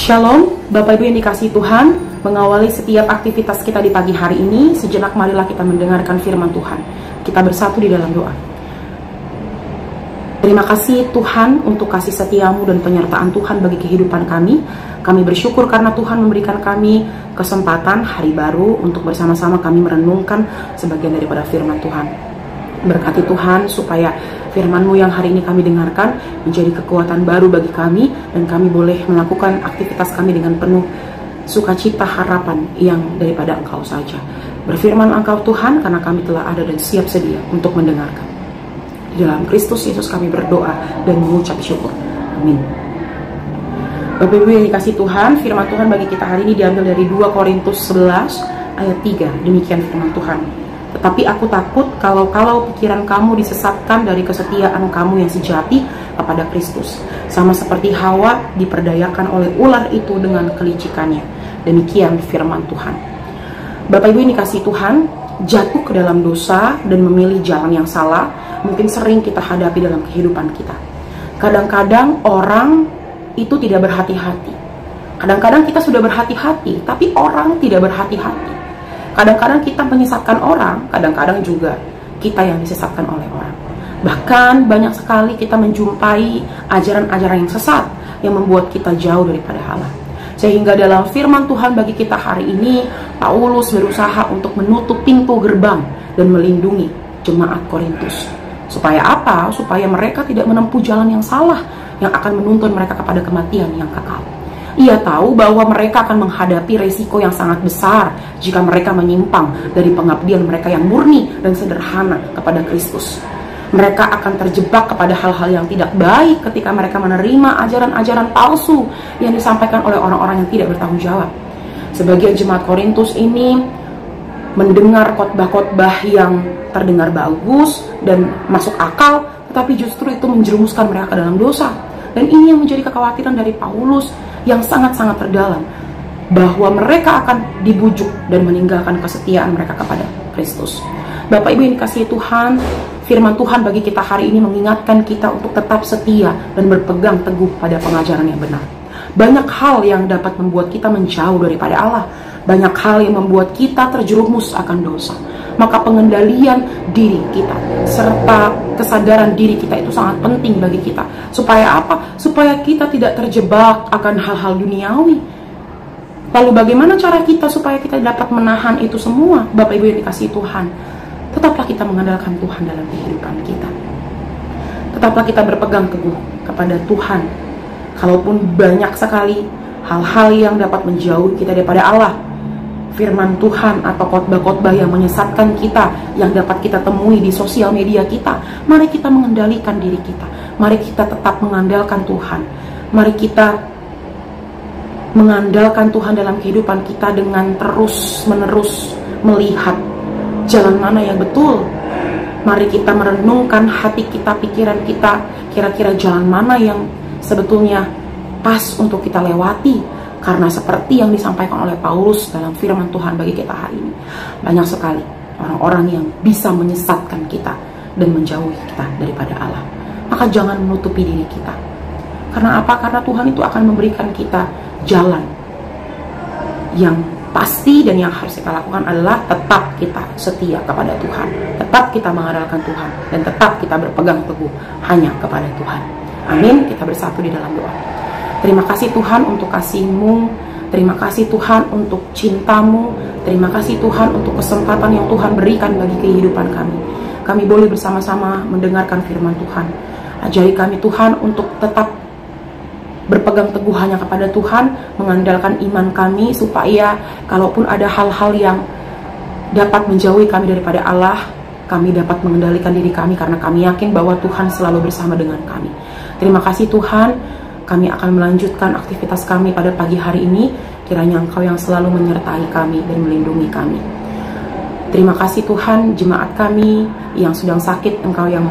Shalom, Bapak Ibu yang dikasihi Tuhan. Mengawali setiap aktivitas kita di pagi hari ini, sejenak marilah kita mendengarkan firman Tuhan. Kita bersatu di dalam doa. Terima kasih Tuhan untuk kasih setiamu dan penyertaan Tuhan bagi kehidupan kami. Kami bersyukur karena Tuhan memberikan kami kesempatan hari baru untuk bersama-sama kami merenungkan sebagian daripada firman Tuhan. Berkati Tuhan supaya firman-Mu yang hari ini kami dengarkan menjadi kekuatan baru bagi kami, dan kami boleh melakukan aktivitas kami dengan penuh sukacita harapan yang daripada Engkau saja. Berfirman Engkau Tuhan, karena kami telah ada dan siap sedia untuk mendengarkan. Di dalam Kristus Yesus kami berdoa dan mengucap syukur. Amin. Bapak Ibu yang dikasihi Tuhan, firman Tuhan bagi kita hari ini diambil dari 2 Korintus 11 ayat 3. Demikian firman Tuhan. Tetapi aku takut kalau pikiran kamu disesatkan dari kesetiaan kamu yang sejati kepada Kristus, sama seperti Hawa diperdayakan oleh ular itu dengan kelicikannya. Demikian firman Tuhan. Bapak Ibu yang dikasihi Tuhan, jatuh ke dalam dosa dan memilih jalan yang salah mungkin sering kita hadapi dalam kehidupan kita. Kadang-kadang orang itu tidak berhati-hati. Kadang-kadang kita sudah berhati-hati, tapi orang tidak berhati-hati. Kadang-kadang kita menyesatkan orang, kadang-kadang juga kita yang disesatkan oleh orang. Bahkan banyak sekali kita menjumpai ajaran-ajaran yang sesat yang membuat kita jauh daripada Allah. Sehingga dalam firman Tuhan bagi kita hari ini, Paulus berusaha untuk menutup pintu gerbang dan melindungi jemaat Korintus. Supaya apa? Supaya mereka tidak menempuh jalan yang salah yang akan menuntun mereka kepada kematian yang kekal. Ia tahu bahwa mereka akan menghadapi resiko yang sangat besar jika mereka menyimpang dari pengabdian mereka yang murni dan sederhana kepada Kristus. Mereka akan terjebak kepada hal-hal yang tidak baik ketika mereka menerima ajaran-ajaran palsu yang disampaikan oleh orang-orang yang tidak bertanggung jawab. Sebagian jemaat Korintus ini mendengar khotbah-khotbah yang terdengar bagus dan masuk akal, tetapi justru itu menjerumuskan mereka ke dalam dosa. Dan ini yang menjadi kekhawatiran dari Paulus yang sangat-sangat terdalam, bahwa mereka akan dibujuk dan meninggalkan kesetiaan mereka kepada Kristus. Bapak Ibu yang dikasihi Tuhan, firman Tuhan bagi kita hari ini mengingatkan kita untuk tetap setia dan berpegang teguh pada pengajaran yang benar. Banyak hal yang dapat membuat kita menjauh daripada Allah. Banyak hal yang membuat kita terjerumus akan dosa. Maka pengendalian diri kita serta kesadaran diri kita itu sangat penting bagi kita. Supaya apa? Supaya kita tidak terjebak akan hal-hal duniawi. Lalu bagaimana cara kita supaya kita dapat menahan itu semua? Bapak Ibu yang dikasihi Tuhan, tetaplah kita mengandalkan Tuhan dalam kehidupan kita. Tetaplah kita berpegang teguh kepada Tuhan. Kalaupun banyak sekali hal-hal yang dapat menjauh kita daripada Allah, firman Tuhan atau khotbah-khotbah yang menyesatkan kita yang dapat kita temui di sosial media kita, mari kita mengendalikan diri kita. Mari kita tetap mengandalkan Tuhan. Mari kita mengandalkan Tuhan dalam kehidupan kita dengan terus-menerus melihat jalan mana yang betul. Mari kita merenungkan hati kita, pikiran kita, kira-kira jalan mana yang sebetulnya pas untuk kita lewati. Karena seperti yang disampaikan oleh Paulus dalam firman Tuhan bagi kita hari ini, banyak sekali orang-orang yang bisa menyesatkan kita dan menjauhi kita daripada Allah. Maka jangan menutupi diri kita. Karena apa? Karena Tuhan itu akan memberikan kita jalan yang pasti, dan yang harus kita lakukan adalah tetap kita setia kepada Tuhan, tetap kita mengandalkan Tuhan, dan tetap kita berpegang teguh hanya kepada Tuhan. Amin. Kita bersatu di dalam doa. Terima kasih Tuhan untuk kasih-Mu. Terima kasih Tuhan untuk cinta-Mu. Terima kasih Tuhan untuk kesempatan yang Tuhan berikan bagi kehidupan kami. Kami boleh bersama-sama mendengarkan firman Tuhan. Ajari kami Tuhan untuk tetap berpegang teguh hanya kepada Tuhan, mengandalkan iman kami, supaya kalaupun ada hal-hal yang dapat menjauhi kami daripada Allah, kami dapat mengendalikan diri kami karena kami yakin bahwa Tuhan selalu bersama dengan kami. Terima kasih Tuhan. Kami akan melanjutkan aktivitas kami pada pagi hari ini. Kiranya Engkau yang selalu menyertai kami dan melindungi kami. Terima kasih Tuhan, jemaat kami yang sedang sakit, Engkau yang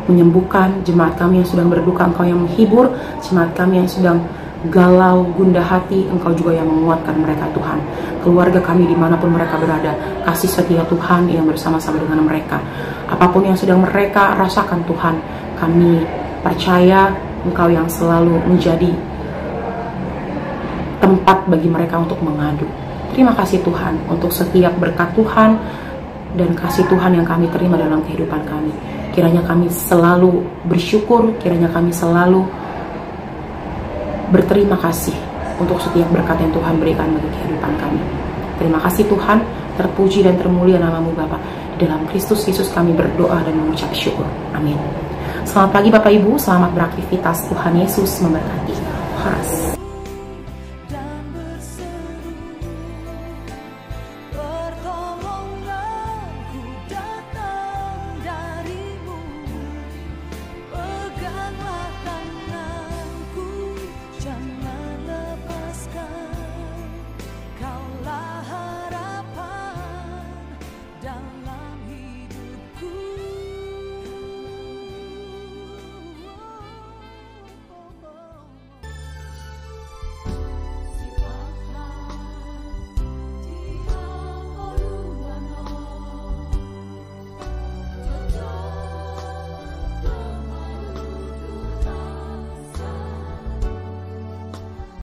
menyembuhkan. Jemaat kami yang sedang berduka, Engkau yang menghibur. Jemaat kami yang sedang galau, gundah hati, Engkau juga yang menguatkan mereka Tuhan. Keluarga kami dimanapun mereka berada, kasih setia Tuhan yang bersama-sama dengan mereka. Apapun yang sedang mereka rasakan Tuhan, kami percaya Engkau yang selalu menjadi tempat bagi mereka untuk mengadu. Terima kasih Tuhan untuk setiap berkat Tuhan dan kasih Tuhan yang kami terima dalam kehidupan kami. Kiranya kami selalu bersyukur, kiranya kami selalu berterima kasih untuk setiap berkat yang Tuhan berikan bagi kehidupan kami. Terima kasih Tuhan, terpuji dan termulia nama-Mu Bapa. Dalam Kristus Yesus kami berdoa dan mengucap syukur. Amin. Selamat pagi Bapak Ibu, selamat beraktivitas. Tuhan Yesus memberkati. Has.